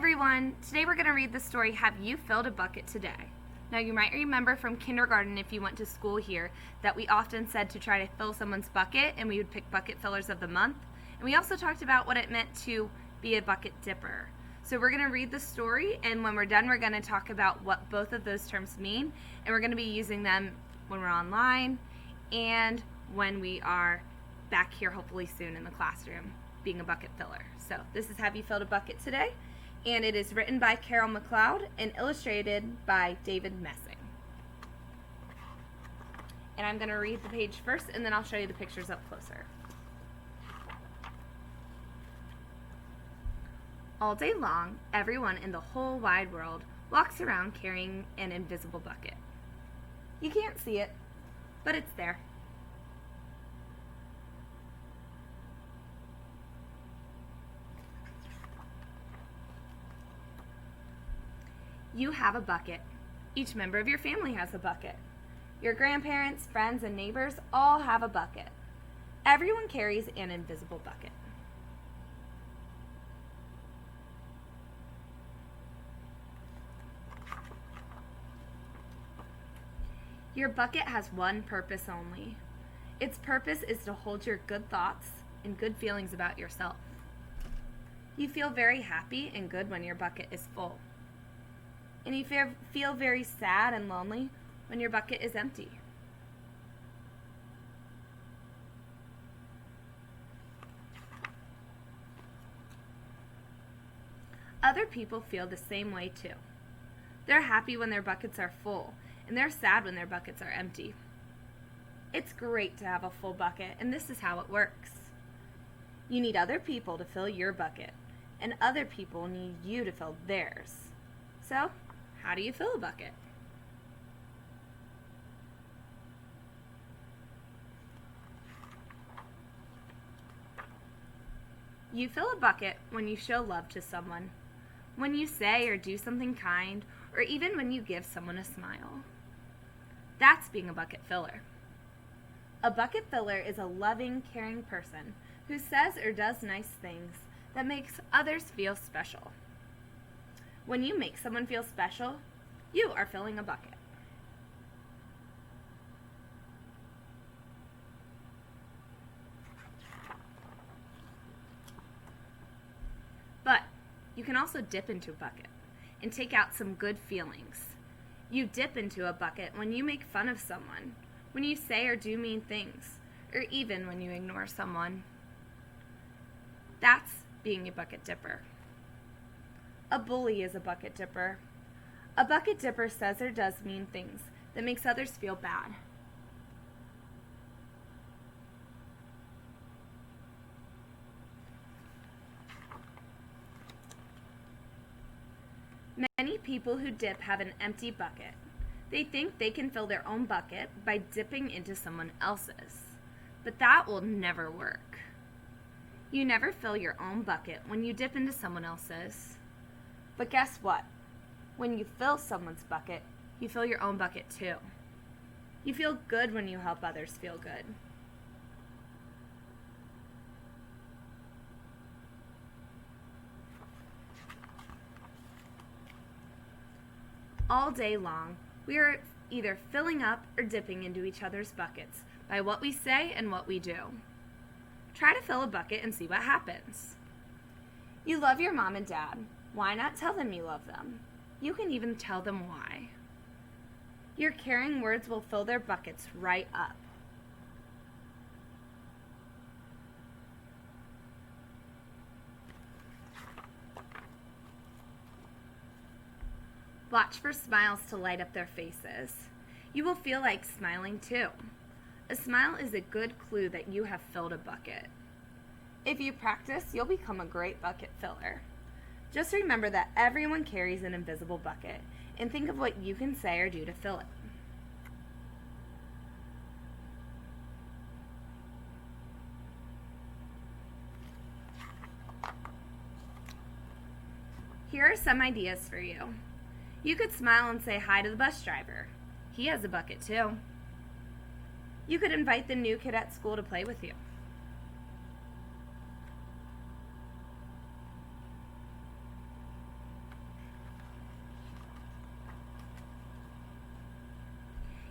everyone! Today we're going to read the story, Have You Filled a Bucket Today? Now you might remember from kindergarten, if you went to school here, that we often said to try to fill someone's bucket, and we would pick bucket fillers of the month. And we also talked about what it meant to be a bucket dipper. So we're going to read the story, and when we're done we're going to talk about what both of those terms mean, and we're going to be using them when we're online and when we are back here hopefully soon in the classroom being a bucket filler. So this is Have You Filled a Bucket Today? And it is written by Carol McLeod and illustrated by David Messing. And I'm going to read the page first, and then I'll show you the pictures up closer. All day long, everyone in the whole wide world walks around carrying an invisible bucket. You can't see it, but it's there. You have a bucket. Each member of your family has a bucket. Your grandparents, friends, and neighbors all have a bucket. Everyone carries an invisible bucket. Your bucket has one purpose only. Its purpose is to hold your good thoughts and good feelings about yourself. You feel very happy and good when your bucket is full. And you feel very sad and lonely when your bucket is empty. Other people feel the same way too. They're happy when their buckets are full, and they're sad when their buckets are empty. It's great to have a full bucket, and this is how it works. You need other people to fill your bucket, and other people need you to fill theirs. So, how do you fill a bucket? You fill a bucket when you show love to someone, when you say or do something kind, or even when you give someone a smile. That's being a bucket filler. A bucket filler is a loving, caring person who says or does nice things that makes others feel special. When you make someone feel special, you are filling a bucket. But you can also dip into a bucket and take out some good feelings. You dip into a bucket when you make fun of someone, when you say or do mean things, or even when you ignore someone. That's being a bucket dipper. A bully is a bucket dipper. A bucket dipper says or does mean things that makes others feel bad. Many people who dip have an empty bucket. They think they can fill their own bucket by dipping into someone else's. But that will never work. You never fill your own bucket when you dip into someone else's. But guess what? When you fill someone's bucket, you fill your own bucket too. You feel good when you help others feel good. All day long, we are either filling up or dipping into each other's buckets by what we say and what we do. Try to fill a bucket and see what happens. You love your mom and dad. Why not tell them you love them? You can even tell them why. Your caring words will fill their buckets right up. Watch for smiles to light up their faces. You will feel like smiling too. A smile is a good clue that you have filled a bucket. If you practice, you'll become a great bucket filler. Just remember that everyone carries an invisible bucket, and think of what you can say or do to fill it. Here are some ideas for you. You could smile and say hi to the bus driver. He has a bucket too. You could invite the new kid at school to play with you.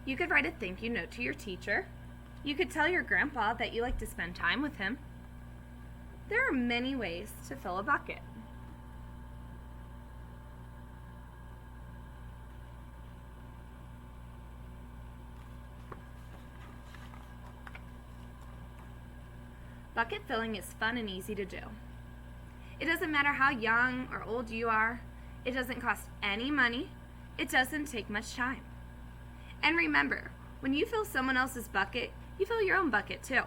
You could write a thank you note to your teacher. You could tell your grandpa that you like to spend time with him. There are many ways to fill a bucket. Bucket filling is fun and easy to do. It doesn't matter how young or old you are. It doesn't cost any money. It doesn't take much time. And remember, when you fill someone else's bucket, you fill your own bucket too.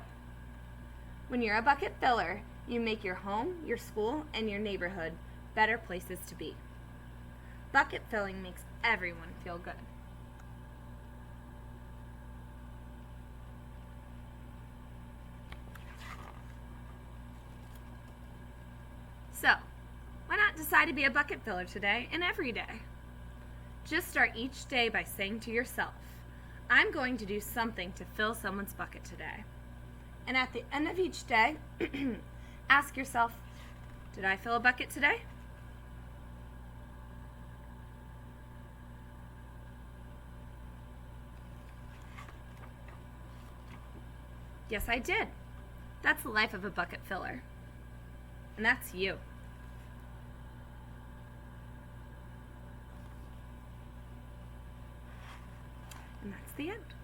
When you're a bucket filler, you make your home, your school, and your neighborhood better places to be. Bucket filling makes everyone feel good. So, why not decide to be a bucket filler today and every day? Just start each day by saying to yourself, I'm going to do something to fill someone's bucket today. And at the end of each day, ask yourself, did I fill a bucket today? Yes, I did. That's the life of a bucket filler. And that's you. And that's the end.